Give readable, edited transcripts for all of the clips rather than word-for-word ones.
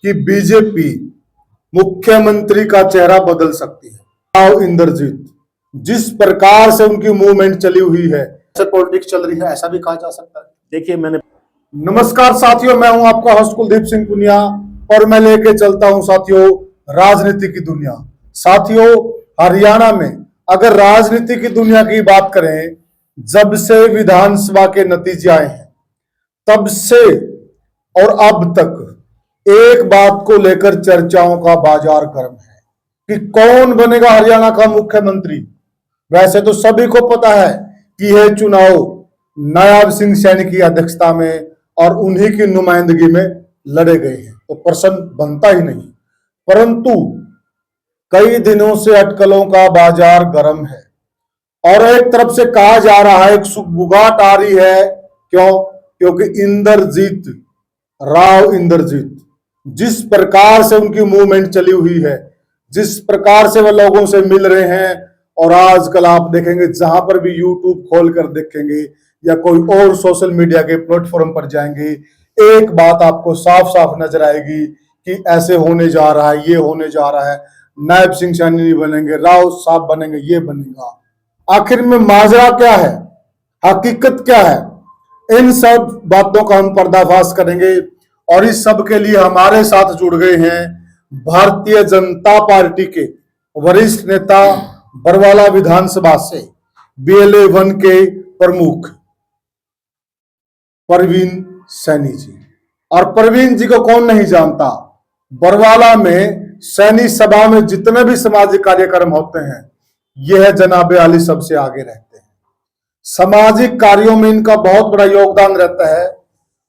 कि बीजेपी मुख्यमंत्री का चेहरा बदल सकती है। राव इंद्रजीत, जिस प्रकार से उनकी मूवमेंट चली हुई है, ऐसे पॉलिटिक्स चल रही है, ऐसा भी कहा जा सकता है। देखिए नमस्कार साथियों, मैं हूं आपका होस्ट कुलदीप सिंह पुनिया और मैं लेके चलता हूं साथियों राजनीति की दुनिया। साथियों, हरियाणा में अगर राजनीति की दुनिया की बात करें, जब से विधानसभा के नतीजे आए हैं तब से और अब तक एक बात को लेकर चर्चाओं का बाजार गर्म है कि कौन बनेगा हरियाणा का मुख्यमंत्री। वैसे तो सभी को पता है कि यह चुनाव नायब सिंह सैनी की अध्यक्षता में और उन्हीं की नुमाइंदगी में लड़े गए हैं, तो प्रश्न बनता ही नहीं। परंतु कई दिनों से अटकलों का बाजार गर्म है और एक तरफ से कहा जा रहा है, एक सुगबुगाहट आ रही है। क्योंकि राव इंद्रजीत, जिस प्रकार से उनकी मूवमेंट चली हुई है, जिस प्रकार से वह लोगों से मिल रहे हैं, और आजकल आप देखेंगे जहां पर भी यूट्यूब खोलकर देखेंगे या कोई और सोशल मीडिया के प्लेटफॉर्म पर जाएंगे, एक बात आपको साफ साफ नजर आएगी कि ऐसे होने जा रहा है, ये होने जा रहा है, नायब सिंह सैनी नहीं बनेंगे, राव साहब बनेंगे, ये बनेगा। आखिर में माजरा क्या है, हकीकत क्या है, इन सब बातों का हम पर्दाफाश करेंगे। और इस सब के लिए हमारे साथ जुड़ गए हैं भारतीय जनता पार्टी के वरिष्ठ नेता, बरवाला विधानसभा से BLA 1 के प्रमुख परवीन सैनी जी। और परवीन जी को कौन नहीं जानता, बरवाला में सैनी सभा में जितने भी सामाजिक कार्यक्रम होते हैं, यह जनाबे आली सबसे आगे रहते हैं। सामाजिक कार्यों में इनका बहुत बड़ा योगदान रहता है।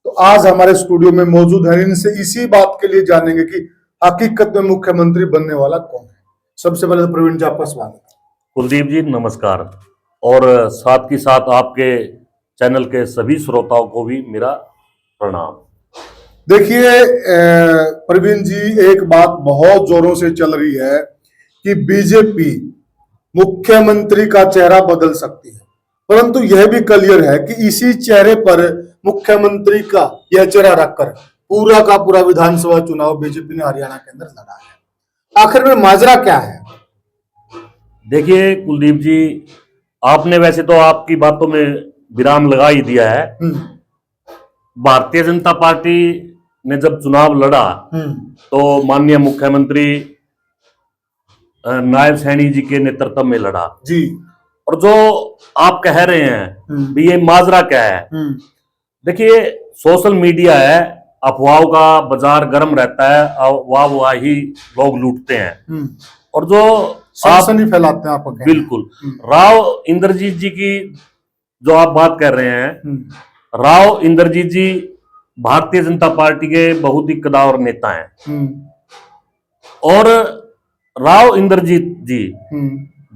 तो आज हमारे स्टूडियो में मौजूद है, इनसे इसी बात के लिए जानेंगे कि हकीकत में मुख्यमंत्री बनने वाला कौन है। सबसे पहले तो प्रवीण जी, आपका स्वागत है। कुलदीप जी नमस्कार, और साथ ही साथ आपके चैनल के सभी श्रोताओं को भी मेरा प्रणाम। देखिए प्रवीण जी, एक बात बहुत जोरों से चल रही है कि बीजेपी मुख्यमंत्री का चेहरा बदल सकती है, परंतु यह भी क्लियर है कि इसी चेहरे पर मुख्यमंत्री का यह चेहरा रखकर पूरा का पूरा विधानसभा चुनाव बीजेपी ने हरियाणा के अंदर लड़ा है। आखिर में माजरा क्या है? देखिए कुलदीप जी, आपने वैसे तो आपकी बातों में विराम लगा ही दिया है। भारतीय जनता पार्टी ने जब चुनाव लड़ा तो माननीय मुख्यमंत्री नायब सैनी जी के नेतृत्व में लड़ा जी। और जो आप कह रहे हैं भी ये माजरा क्या है, देखिए सोशल मीडिया है, अफवाहों का बाजार गर्म रहता है, वाह ही लोग लूटते हैं और जो आप नहीं फैलाते हैं। आप बिल्कुल राव इंद्रजीत जी की जो आप बात कर रहे हैं, राव इंद्रजीत जी भारतीय जनता पार्टी के बहुत ही कदावर नेता हैं और राव इंद्रजीत जी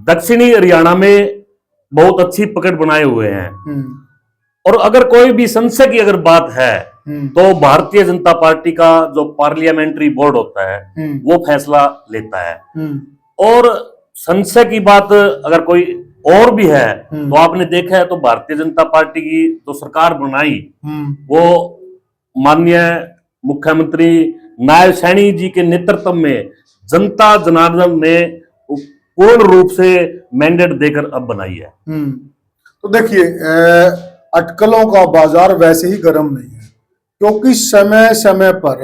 दक्षिणी हरियाणा में बहुत अच्छी पकड़ बनाए हुए हैं। और अगर कोई भी संशय की अगर बात है तो भारतीय जनता पार्टी का जो पार्लियामेंट्री बोर्ड होता है वो फैसला लेता है। और संशय की बात अगर कोई और भी है तो आपने देखा है तो भारतीय जनता पार्टी की जो सरकार बनाई वो माननीय मुख्यमंत्री नायब सैनी जी के नेतृत्व में जनता जनार्दन ने पूर्ण रूप से मैंडेट देकर अब बनाई है। तो देखिए अटकलों का बाजार वैसे ही गर्म नहीं है, क्योंकि समय समय पर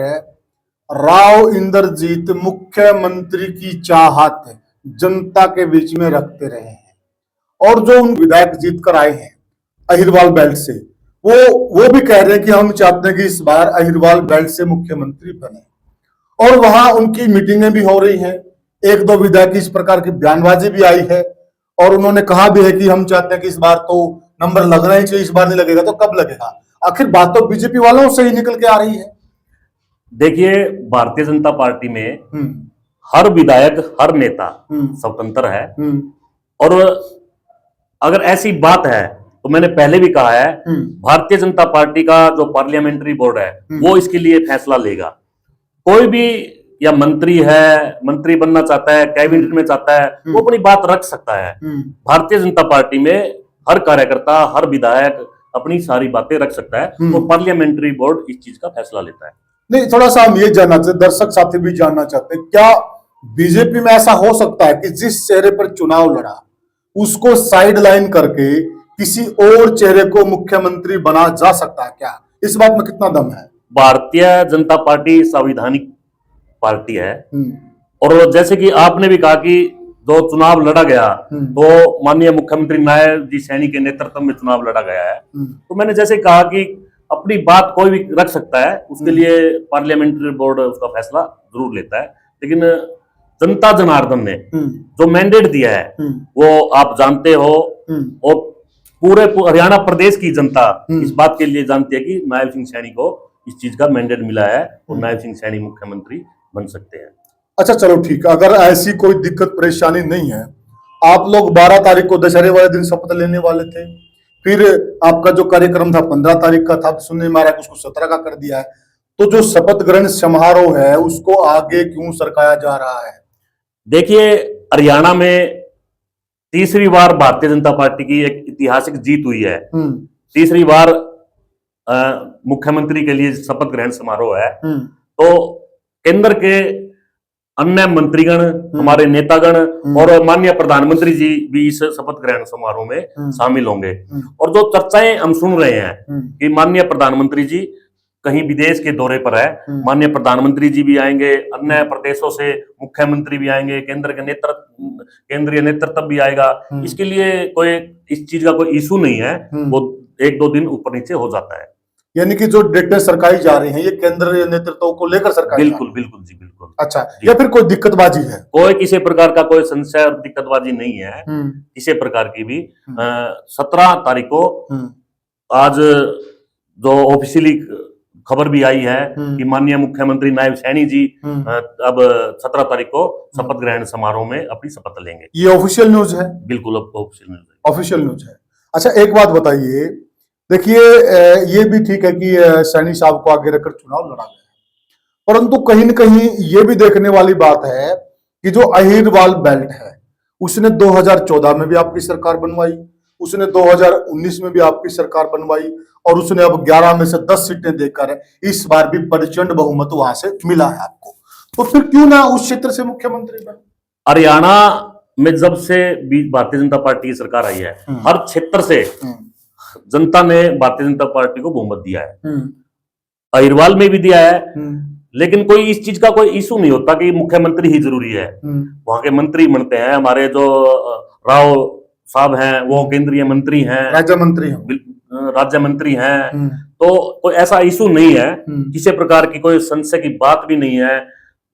राव इंद्रजीत मुख्यमंत्री की चाहत जनता के बीच में रखते रहे हैं। और जो उन विधायक जीत कर आए हैं अहिरवाल बेल्ट से, वो भी कह रहे हैं कि हम चाहते हैं कि इस बार अहिरवाल बेल्ट से मुख्यमंत्री बने। और वहां उनकी मीटिंगें भी हो रही हैं, एक दो विधायक की इस प्रकार की बयानबाजी भी आई है और उन्होंने कहा भी है कि हम चाहते हैं कि इस बार तो नंबर लगना ही चाहिए, इस बार नहीं लगेगा तो कब लगेगा। आखिर बात तो बीजेपी वालों से ही निकल के आ रही है। देखिए भारतीय जनता पार्टी में हर विधायक, हर नेता स्वतंत्र है और अगर ऐसी बात है तो मैंने पहले भी कहा है भारतीय जनता पार्टी का जो पार्लियामेंट्री बोर्ड है वो इसके लिए फैसला लेगा। कोई भी या मंत्री है, मंत्री बनना चाहता है, कैबिनेट में चाहता है, वो अपनी बात रख सकता है। भारतीय जनता पार्टी में हर कार्यकर्ता, हर विधायक अपनी सारी बातें रख सकता है, तो पार्लियामेंट्री बोर्ड इस चीज का फैसला लेता है। नहीं, थोड़ा सा हम ये जानना चाहते, दर्शक साथी भी जानना चाहते हैं, क्या बीजेपी में ऐसा हो सकता है कि जिस चेहरे पर चुनाव लड़ा उसको साइड लाइन करके किसी और चेहरे को मुख्यमंत्री बना जा सकता है? क्या इस बात में कितना दम है? भारतीय जनता पार्टी संवैधानिक पार्टी है, हम्म, और जैसे कि आपने भी कहा कि जो चुनाव लड़ा गया तो माननीय मुख्यमंत्री नायब जी सैनी के नेतृत्व में चुनाव लड़ा गया है। तो मैंने जैसे कहा कि अपनी बात कोई भी रख सकता है, उसके लिए पार्लियामेंट्री बोर्ड उसका फैसला जरूर लेता है, लेकिन जनता जनार्दन ने जो मैंडेट दिया है वो आप जानते हो, और पूरे हरियाणा प्रदेश की जनता इस बात के लिए जानती है कि नायब सिंह सैनी को इस चीज का मैंडेट मिला है और नायब सिंह सैनी मुख्यमंत्री बन सकते हैं। अच्छा, चलो ठीक है, अगर ऐसी कोई दिक्कत परेशानी नहीं है, आप लोग 12 तारीख को दशहरे वाले दिन शपथ लेने वाले थे, फिर आपका जो कार्यक्रम था 15 तारीख का था, सुनने में आ रहा है कि उसको 17 का कर दिया है, तो जो शपथ ग्रहण समारोह है उसको आगे क्यों सरकाया जा रहा है? देखिए, हरियाणा में तीसरी बार भारतीय जनता पार्टी की एक ऐतिहासिक जीत हुई है। तीसरी बार मुख्यमंत्री के लिए शपथ ग्रहण समारोह है, तो केंद्र के अन्य मंत्रीगण, हमारे नेतागण और माननीय प्रधानमंत्री जी भी इस शपथ ग्रहण समारोह में शामिल होंगे। और जो चर्चाएं हम सुन रहे हैं कि माननीय प्रधानमंत्री जी कहीं विदेश के दौरे पर है, माननीय प्रधानमंत्री जी भी आएंगे, अन्य प्रदेशों से मुख्यमंत्री भी आएंगे, केंद्रीय नेतृत्व भी आएगा, इसके लिए कोई इस चीज का कोई इशू नहीं है, वो 1-2 दिन ऊपर नीचे हो जाता है। यानी कि जो डेटें सरकाई जा रही हैं ये केंद्रीय नेतृत्व को लेकर सरकार? बिल्कुल बिल्कुल जी, बिल्कुल। अच्छा, या फिर कोई दिक्कतबाजी है? कोई किसी प्रकार का कोई संशय और दिक्कतबाजी नहीं है, किसी प्रकार की भी। 17 तारीख को आज जो ऑफिशियली खबर भी आई है कि माननीय मुख्यमंत्री नायब सैनी जी अब 17 तारीख को शपथ ग्रहण समारोह में अपनी शपथ लेंगे। ये ऑफिशियल न्यूज है? बिल्कुल ऑफिशियल न्यूज है। ऑफिशियल न्यूज है। अच्छा, एक बात बताइए, देखिए ये भी ठीक है कि सैनी साहब को आगे रखकर चुनाव लड़ा गया, परंतु कहीं न कहीं ये भी देखने वाली बात है कि जो अहिरवाल बेल्ट है उसने 2014 में भी आपकी सरकार बनवाई, उसने 2019 में भी आपकी सरकार बनवाई, और उसने अब 11 में से 10 सीटें देकर इस बार भी प्रचंड बहुमत वहां से मिला है आपको, तो फिर क्यों ना उस क्षेत्र से मुख्यमंत्री बने? हरियाणा में जब से भारतीय जनता पार्टी की सरकार आई है, हर क्षेत्र से जनता ने भारतीय जनता पार्टी को बहुमत दिया है। अहिरवाल में भी दिया है, लेकिन कोई इस चीज का कोई इशू नहीं होता कि मुख्यमंत्री ही जरूरी है। वहां के मंत्री बनते हैं, हमारे जो राव साहब हैं वो केंद्रीय मंत्री हैं, राज्य मंत्री हैं, तो कोई ऐसा इशू नहीं है, किसी प्रकार की कोई संशय की बात भी नहीं है।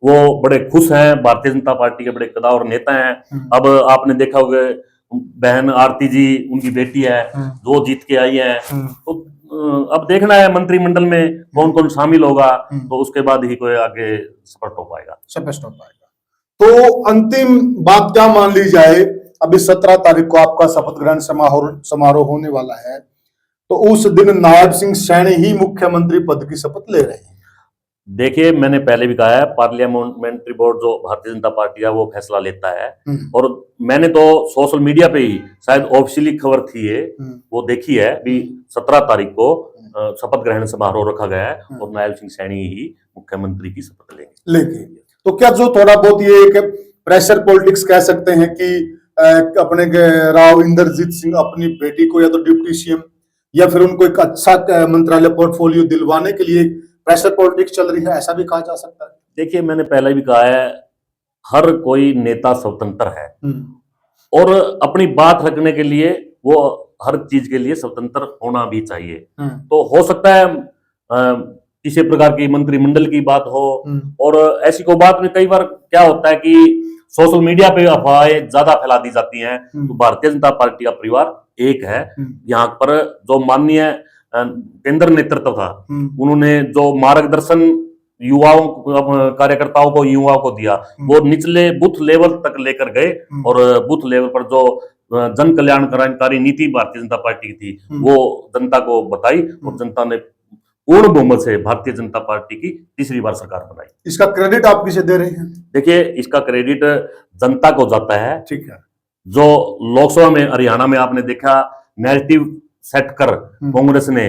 वो बड़े खुश हैं, भारतीय जनता पार्टी के बड़े कदावर नेता हैं। अब आपने देखा होगा बहन आरती जी, उनकी बेटी है, वो जीत के आई है, तो अब देखना है मंत्रिमंडल में कौन कौन शामिल होगा, तो उसके बाद ही कोई आगे स्पष्ट हो पाएगा। तो अंतिम बात क्या मान ली जाए, अभी 17 तारीख को आपका शपथ ग्रहण समारोह होने वाला है, तो उस दिन नायब सिंह सैनी ही मुख्यमंत्री पद की शपथ ले रहे हैं। देखिए, मैंने पहले भी कहा है, पार्लियामेंट्री बोर्ड जो भारतीय जनता पार्टी का वो फैसला लेता है, और मैंने तो सोशल मीडिया पे ही शायद ऑफिशियली खबर थी ये, वो देखी है भी 17 तारीख को शपथ ग्रहण समारोह रखा गया है और नायब सिंह सैनी ही मुख्यमंत्री की शपथ लेंगे। तो क्या जो थोड़ा बहुत ये एक प्रेशर पॉलिटिक्स कह सकते हैं कि अपने राव इंद्रजीत सिंह अपनी बेटी को या तो डिप्टी सीएम या फिर उनको एक अच्छा मंत्रालय पोर्टफोलियो दिलवाने के लिए प्रेशर पॉलिटिक्स चल रही है, ऐसा भी कहा जा सकता है? देखिए, मैंने पहले भी कहा है, हर कोई नेता स्वतंत्र है और अपनी बात रखने के लिए वो हर चीज के लिए स्वतंत्र होना भी चाहिए। तो हो सकता है किसी प्रकार की मंत्रिमंडल की बात हो, और ऐसी कोई बात में कई बार क्या होता है कि सोशल मीडिया पे अफवाहें ज्यादा फैला दी जाती हैं। तो भारतीय जनता पार्टी का परिवार एक है। यहाँ पर जो माननीय केंद्र नेतृत्व था, उन्होंने जो मार्गदर्शन युवाओं कार्यकर्ताओं को युवाओं को दिया, वो निचले बूथ लेवल तक लेकर गए, और बूथ लेवल पर जो जन कल्याणकारी नीति भारतीय जनता पार्टी की थी वो जनता को बताई, और जनता ने पूर्ण बहुमत से भारतीय जनता पार्टी की तीसरी बार सरकार बनाई। इसका क्रेडिट आप किसे दे रहे हैं? देखिए, इसका क्रेडिट जनता को जाता है। ठीक है। जो लोकसभा में हरियाणा में आपने देखा, नैरेटिव सेट कर कांग्रेस ने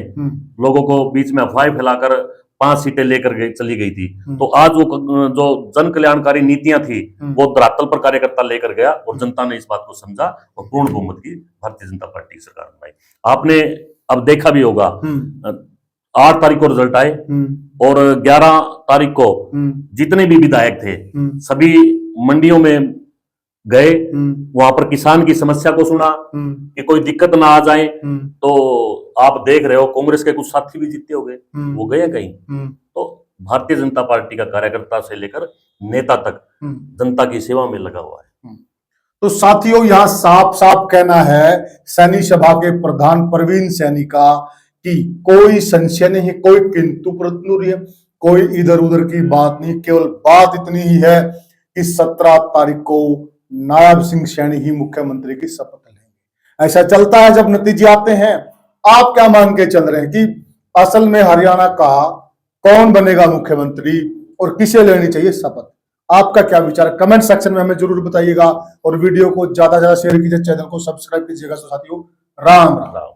लोगों को बीच में अफवाह फैलाकर 5 सीटें लेकर चली गई थी। तो आज वो जो जन कल्याणकारी नीतियां थी वो धरातल पर कार्यकर्ता लेकर गया और जनता ने इस बात को समझा और पूर्ण बहुमत की भारतीय जनता पार्टी की सरकार बनाई। आपने अब देखा भी होगा 8 तारीख को रिजल्ट आए और 11 तारीख को जितने भी विधायक थे सभी मंडियों में गए, वहां पर किसान की समस्या को सुना कि कोई दिक्कत ना आ जाए। तो आप देख रहे हो कांग्रेस के कुछ साथी भी जीते हो गए, वो गए कहीं। तो भारतीय जनता पार्टी का कार्यकर्ता से लेकर नेता तक जनता की सेवा में लगा हुआ है। तो साथियों यहाँ साफ साफ कहना है सैनी सभा के प्रधान प्रवीण सैनी का कि कोई संशय नहीं, कोई किंतु परंतु नहीं है, कोई इधर उधर की बात नहीं, केवल बात इतनी ही है कि 17 तारीख को नायब सिंह सैनी ही मुख्यमंत्री की शपथ लेंगे। ऐसा चलता है जब नतीजे आते हैं। आप क्या मान के चल रहे हैं कि असल में हरियाणा का कौन बनेगा मुख्यमंत्री और किसे लेनी चाहिए शपथ? आपका क्या विचार है? कमेंट सेक्शन में हमें जरूर बताइएगा और वीडियो को ज्यादा से ज्यादा शेयर कीजिए, चैनल को सब्सक्राइब कीजिएगा। तो साथियों राम राम।